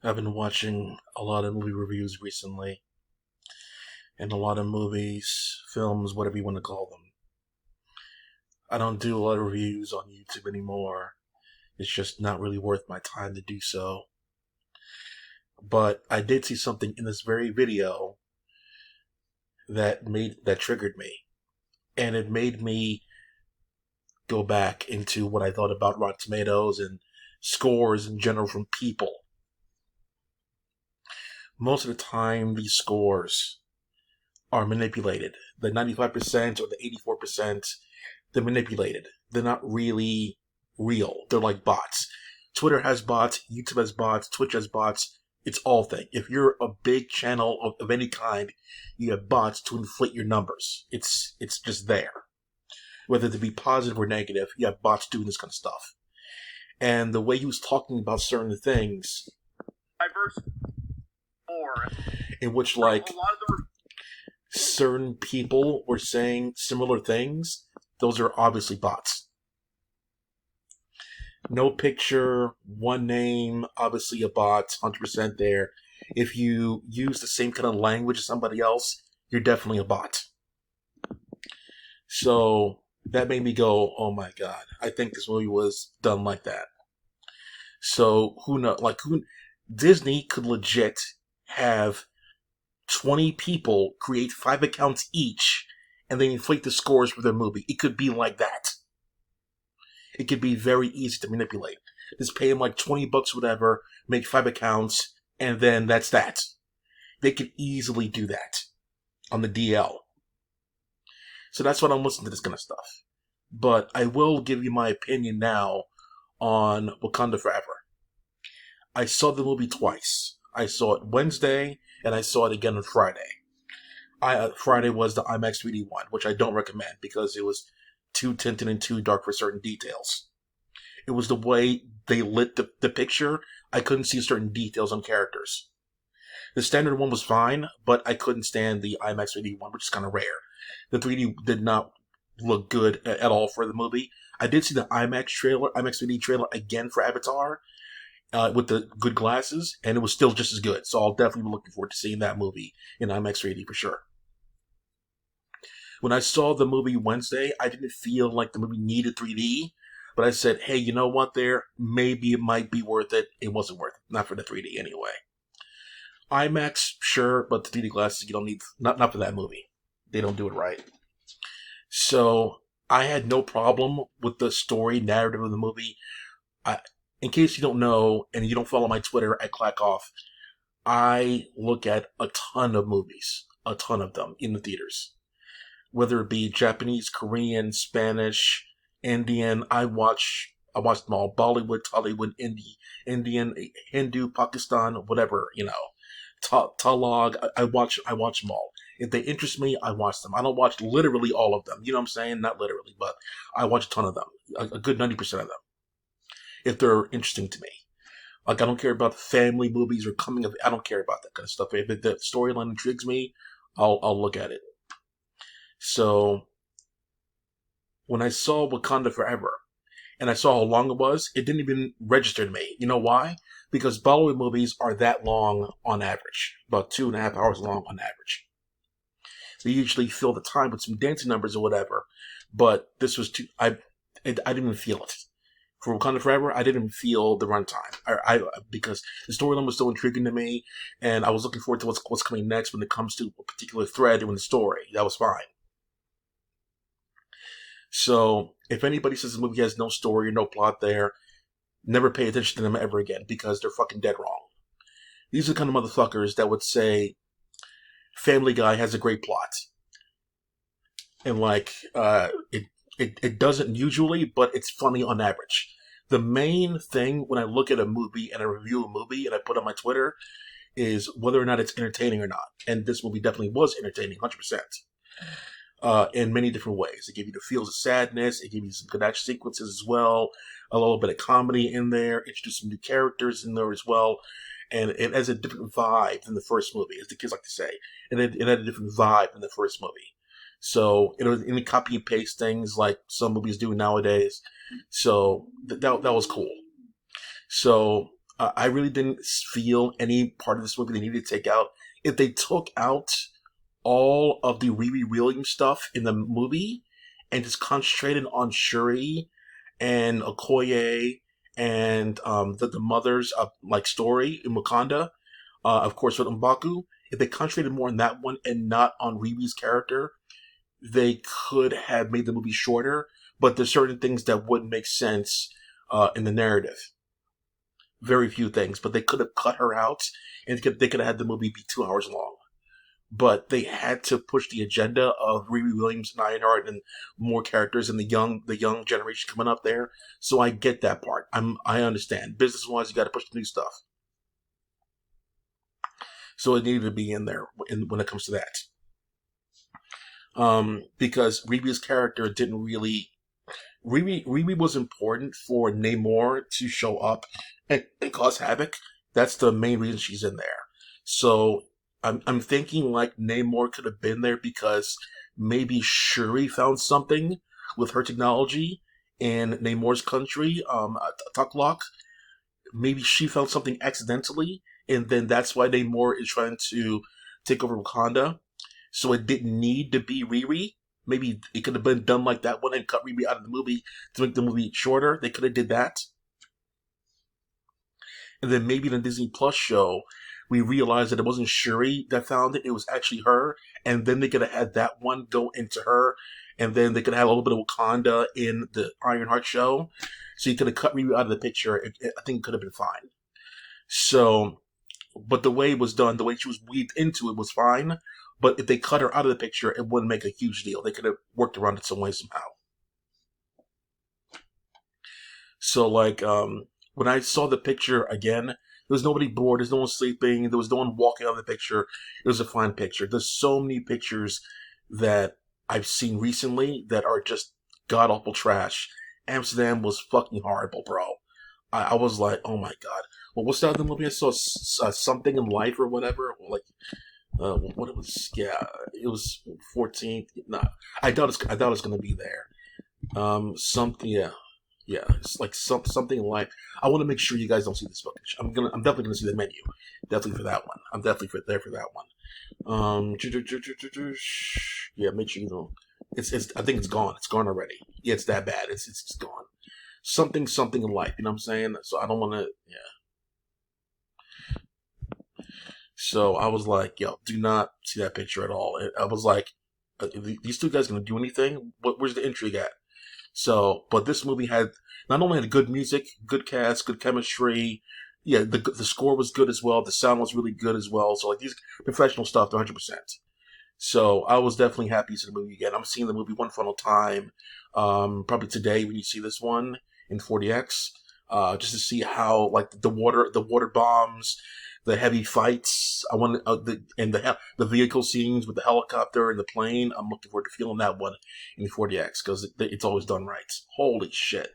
I've been watching a lot of movie reviews recently, and a lot of movies, films, whatever you want to call them. I don't do a lot of reviews on YouTube anymore. It's just not really worth my time to do so. But I did see something in this very video that triggered me. And it made me go back into what I thought about Rotten Tomatoes and scores in general from people. Most of the time, these scores are manipulated. The 95% or the 84%, they're manipulated. They're not really real. They're like bots. Twitter has bots, YouTube has bots, Twitch has bots. It's all thing. If you're a big channel of any kind, you have bots to inflate your numbers. It's just there. Whether it be positive or negative, you have bots doing this kind of stuff. And the way he was talking about certain things, diverse or in which a lot like of the certain people were saying similar things, those are obviously bots. No picture, one name, obviously a bot, 100% there. If you use the same kind of language as somebody else, you're definitely a bot. So that made me go, oh my god, I think this movie was done like that. So who knows? Disney could legit have 20 people create 5 accounts each and then inflate the scores for their movie. It could be like that. It could be very easy to manipulate. Just pay them like 20 bucks, whatever, make 5 accounts, and then that's that. They could easily do that on the DL. So that's what I'm listening to this kind of stuff. But I will give you my opinion now on Wakanda Forever. I saw the movie twice. I saw it Wednesday, and I saw it again on Friday. Friday was the IMAX 3D one, which I don't recommend because it was too tinted and too dark for certain details. It was the way they lit the picture. I couldn't see certain details on characters. The standard one was fine, but I couldn't stand the IMAX 3D one, which is kind of rare. The 3D did not look good at all for the movie. I did see the IMAX 3D trailer again for Avatar, with the good glasses, and it was still just as good. So I'll definitely be looking forward to seeing that movie in IMAX 3D for sure. When I saw the movie Wednesday, I didn't feel like the movie needed 3D, but I said, hey, you know what there? Maybe it might be worth it. It wasn't worth it. Not for the 3D anyway. IMAX, sure, but the 3D glasses you don't need, not for that movie. They don't do it right. So I had no problem with the story narrative of the movie. In case you don't know, and you don't follow my Twitter at Klackoff, I look at a ton of movies, a ton of them in the theaters. Whether it be Japanese, Korean, Spanish, Indian, I watch them all. Bollywood, Tollywood, Indian, Hindu, Pakistan, whatever, Tagalog, I watch them all. If they interest me, I watch them. I don't watch literally all of them. You know what I'm saying? Not literally, but I watch a ton of them. A good 90% of them. If they're interesting to me. Like, I don't care about the family movies or coming of, I don't care about that kind of stuff. If the storyline intrigues me, I'll look at it. So, when I saw Wakanda Forever, and I saw how long it was, it didn't even register to me. You know why? Because Bollywood movies are that long on average. About 2.5 hours long on average. They usually fill the time with some dancing numbers or whatever. But this was I didn't even feel it. For Wakanda Forever, I didn't feel the runtime. Because the storyline was so intriguing to me, and I was looking forward to what's coming next when it comes to a particular thread in the story. That was fine. So, if anybody says the movie has no story or no plot there, never pay attention to them ever again, because they're fucking dead wrong. These are the kind of motherfuckers that would say Family Guy has a great plot. And it doesn't usually, but it's funny on average. The main thing when I look at a movie and I review a movie and I put on my Twitter is whether or not it's entertaining or not. And this movie definitely was entertaining, 100%. In many different ways. It gave you the feels of sadness. It gave you some good action sequences as well. A little bit of comedy in there. Introduced some new characters in there as well. And it has a different vibe than the first movie, as the kids like to say. And it had a different vibe than the first movie. So it was any copy and paste things like some movies do nowadays. So that was cool. So I really didn't feel any part of this movie they needed to take out. If they took out all of the Riri Williams stuff in the movie and just concentrated on Shuri and Okoye and the mother's like story in Wakanda, of course with M'Baku, if they concentrated more on that one and not on Riri's character, they could have made the movie shorter. But there's certain things that wouldn't make sense in the narrative. Very few things, but they could have cut her out, and they could have had the movie be 2 hours long. But they had to push the agenda of Riri Williams and Ironheart and more characters and the young generation coming up there. So I get that part. I understand. Business wise, you got to push the new stuff. So it needed to be in there when it comes to that. Because Riri's character didn't really. Riri was important for Namor to show up and cause havoc. That's the main reason she's in there. So I'm thinking like Namor could have been there because maybe Shuri found something with her technology in Namor's country, Tuklok. Maybe she found something accidentally, and then that's why Namor is trying to take over Wakanda. So it didn't need to be Riri. Maybe it could have been done like that one and cut Riri out of the movie to make the movie shorter. They could have did that. And then maybe in the Disney Plus show, we realized that it wasn't Shuri that found it, it was actually her. And then they could have had that one go into her. And then they could have had a little bit of Wakanda in the Ironheart show. So you could have cut Riri out of the picture. I think it could have been fine. So, but the way it was done, the way she was weaved into it was fine. But if they cut her out of the picture, it wouldn't make a huge deal. They could have worked around it some way somehow. So, like, when I saw the picture again, there was nobody bored. There's no one sleeping. There was no one walking out of the picture. It was a fine picture. There's so many pictures that I've seen recently that are just god awful trash. Amsterdam was fucking horrible, bro. I was like, oh my god. Well, what's that other movie I saw? Something in Life or whatever. Like, what it was? Yeah, it was 14th. Nah, I thought it was gonna be there. Something. Yeah, it's like something like. I want to make sure you guys don't see this footage. I'm definitely gonna see the menu. Definitely for that one. I'm definitely there for that one. Yeah, make sure you know. It's. I think it's gone. It's gone already. Yeah, it's that bad. It's gone. Something in life. You know what I'm saying? So I don't want to. Yeah. So I was like, yo, do not see that picture at all. I was like, these two guys gonna do anything? Where's the intrigue at? So, but this movie had not only had good music, good cast, good chemistry. Yeah, the score was good as well. The sound was really good as well. So like these professional stuff, 100%. So I was definitely happy to see the movie again. I'm seeing the movie one final time, probably today when you see this one in 40X, just to see how like the water bombs, the heavy fights. I want the vehicle scenes with the helicopter and the plane. I'm looking forward to feeling that one in 40X because it's always done right. Holy shit!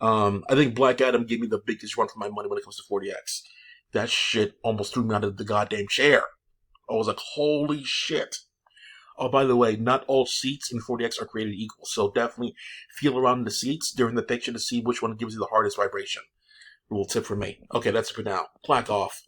I think Black Adam gave me the biggest run for my money when it comes to 40X. That shit almost threw me out of the goddamn chair. I was like, holy shit. Oh, by the way, not all seats in 40X are created equal, so definitely feel around the seats during the picture to see which one gives you the hardest vibration. A little tip from me. Okay, that's it for now. Plaque off.